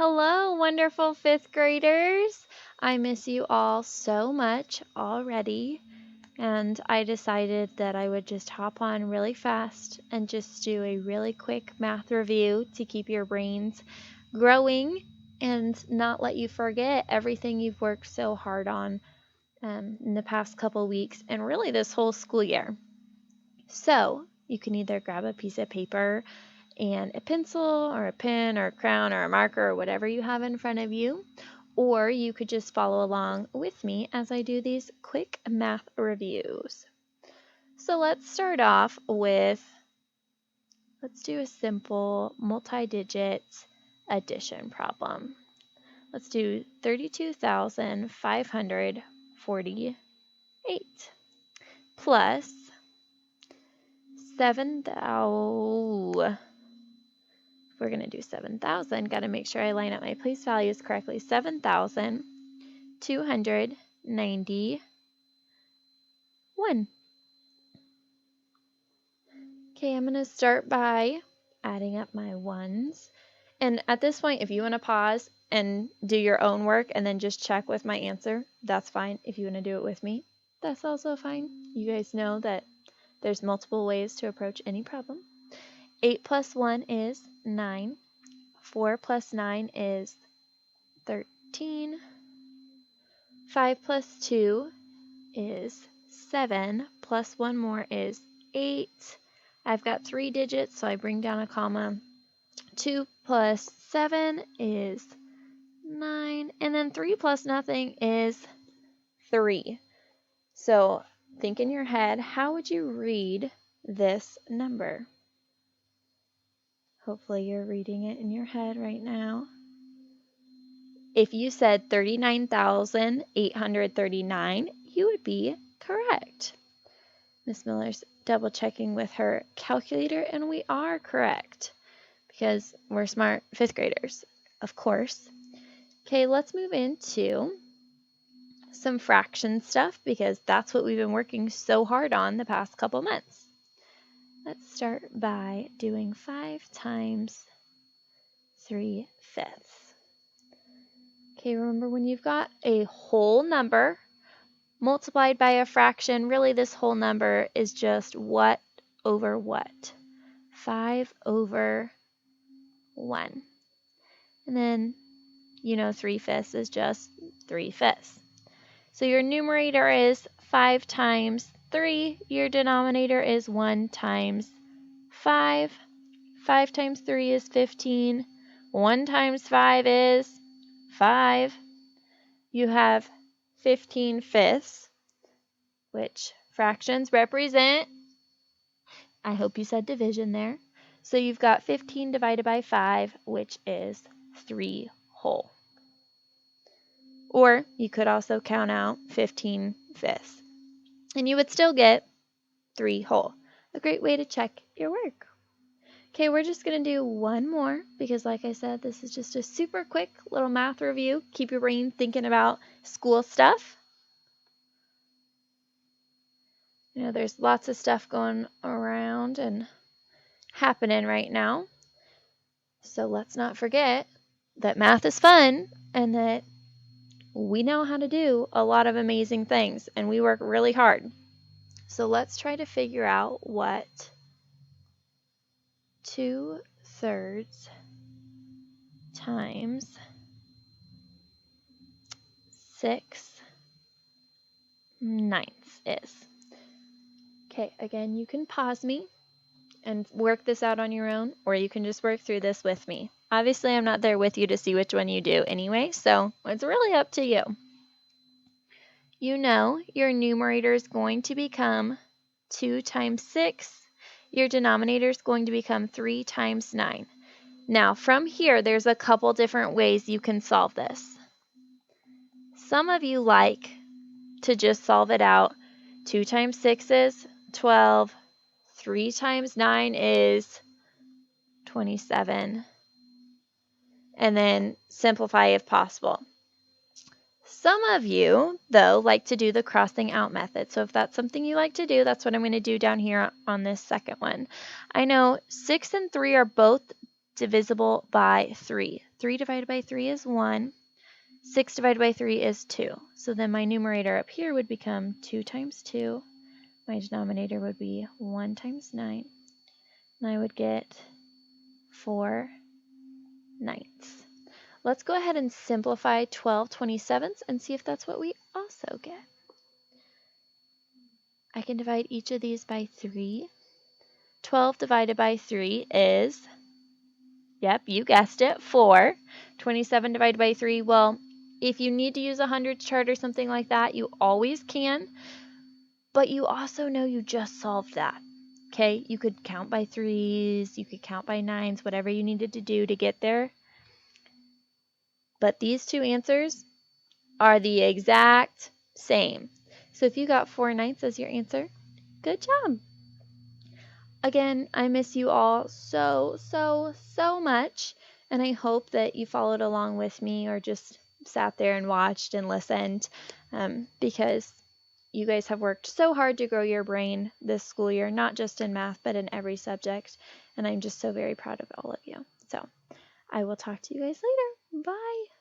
Hello, wonderful fifth graders. I miss you all so much already, and I decided that I would just hop on really fast and just do a really quick math review to keep your brains growing and not let you forget everything you've worked so hard on in the past couple weeks and really this whole school year. So you can either grab a piece of paper and a pencil or a pen or a crayon or a marker or whatever you have in front of you, or you could just follow along with me as I do these quick math reviews. So let's start off with, let's do a simple multi-digit addition problem. Let's do 32,548 plus 7,000. We're going to do 7,000. Got to make sure I line up my place values correctly. 7,291. Okay, I'm going to start by adding up my ones. And at this point, if you want to pause and do your own work and then just check with my answer, that's fine. If you want to do it with me, that's also fine. You guys know that there's multiple ways to approach any problem. 8 plus 1 is 9. 4 plus 9 is 13. 5 plus 2 is 7. Plus 1 more is 8. I've got 3 digits, so I bring down a comma. 2 plus 7 is 9. And then 3 plus nothing is 3. So think in your head, how would you read this number? Hopefully you're reading it in your head right now. If you said 39,839, you would be correct. Miss Miller's double checking with her calculator, and we are correct because we're smart fifth graders, of course. Okay, let's move into some fraction stuff because that's what we've been working so hard on the past couple months. Let's start by doing 5 times 3/5. Okay, remember when you've got a whole number multiplied by a fraction, really this whole number is just what over what? 5 over 1. And then, 3/5 is just 3/5. So your numerator is 5 times 3. Your denominator is 1 times 5. 5 times 3 is 15. 1 times 5 is 5. You have 15/5, which fractions represent. I hope you said division there. So you've got 15 divided by 5, which is 3 whole. Or you could also count out 15/5, and you would still get 3 whole. A great way to check your work. Okay, we're just going to do one more because, like I said, this is just a super quick little math review. Keep your brain thinking about school stuff. There's lots of stuff going around and happening right now. So let's not forget that math is fun and that we know how to do a lot of amazing things and we work really hard. So let's try to figure out what 2/3 times 6/9 is. Okay, again, you can pause me and work this out on your own, or you can just work through this with me. Obviously, I'm not there with you to see which one you do anyway, so it's really up to you. You know your numerator is going to become 2 times 6. Your denominator is going to become 3 times 9. Now, from here, there's a couple different ways you can solve this. Some of you like to just solve it out. 2 times 6 is 12. 3 times 9 is 27. And then simplify if possible. Some of you, though, like to do the crossing out method. So if that's something you like to do, that's what I'm going to do down here on this second one. I know 6 and 3 are both divisible by 3. 3 divided by 3 is 1. 6 divided by 3 is 2. So then my numerator up here would become 2 times 2. My denominator would be 1 times 9. And I would get 4 ninths. Let's go ahead and simplify 12 27ths and see if that's what we also get. I can divide each of these by 3. 12 divided by 3 is, yep, you guessed it, 4. 27 divided by 3, well, if you need to use a hundreds chart or something like that, you always can, but you also know you just solved that. Okay, you could count by 3s, you could count by 9s, whatever you needed to do to get there. But these two answers are the exact same. So if you got 4 ninths as your answer, good job. Again, I miss you all so much, and I hope that you followed along with me or just sat there and watched and listened, because you guys have worked so hard to grow your brain this school year, not just in math, but in every subject, and I'm just so very proud of all of you. So I will talk to you guys later. Bye.